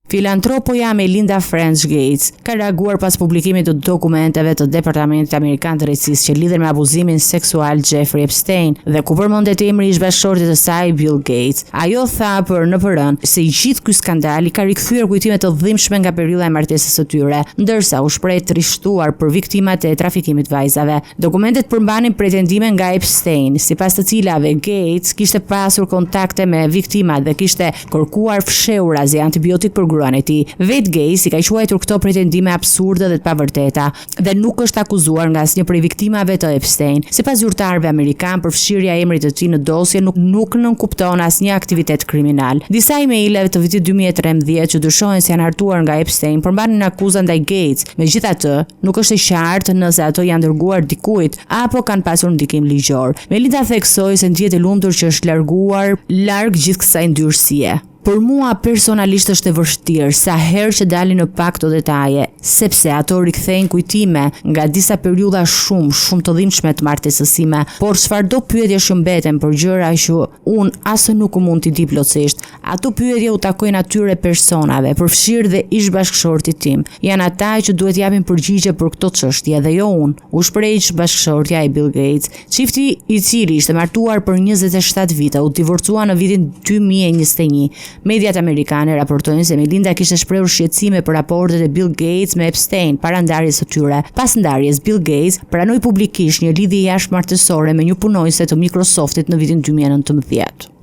Filantropoja Melinda French Gates ka reaguar pas publikimit të dokumenteve të Departamentit Amerikan të Drejtësisë që lidhen me abuzimin seksual Jeffrey Epstein dhe ku përmendet emri i ish-bashkëshortit të saj Bill Gates. Ajo tha për NPR se i gjithë ky skandal i ka rikthyer kujtime të dhimbshme nga periudha e martesës së tyre, ndërsa u shpreh trishtuar për viktimat e trafikimit vajzave. Dokumentet përmbanin pretendime nga Epstein, sipas të cilave Gates kishte pasur kontakte me viktimat dhe kishte kërkuar fshehurazi antibiotik për gruan e tij. Vetë Gates i ka quajtur këto pretendime absurde dhe të pavërteta dhe nuk është akuzuar nga asnjë prej viktimave të Epstein. Sipas zyrtarëve amerikan, përfshirja e emrit të tij në dosje nuk nënkupton asnjë aktivitet kriminal. Disa emaileve të vitit 2013 që dyshohen se janë hartuar nga Epstein përmbanin akuza ndaj Gates. Megjithatë, nuk është e qartë nëse ato janë dërguar dikujt apo kanë pasur ndikim ligjor. Melinda theksoi se ndihet e lumtur që është larguar larg gjithë kësaj ndyrësie. Për mua personalisht është e vështirë sa herë që dalin në pak këto detaje, sepse ato rikthejnë kujtime nga disa periudha shumë të dhimbshme të martesës sime, por çfarëdo pyetje që mbeten për gjëra që unë as nuk mund t'i di plotësisht, ato pyetje u takojnë atyre personave, përfshirë dhe ish-bashkëshortit tim. Janë ata që duhet japin përgjigje për këto çështje dhe jo unë, u shpreh ish-bashkëshortja e Bill Gates. Çifti i cili ishte martuar për 27 vite u divorcua në vitin 2021. Mediat amerikane raportojnë se Melinda kishte shprehur shqetësime për raportet e Bill Gates me Epstein para ndarjes së tyre. Pas ndarjes, Bill Gates pranoi publikisht një lidhje jashtëmartësore me një punonjëse të Microsoftit në vitin 2019.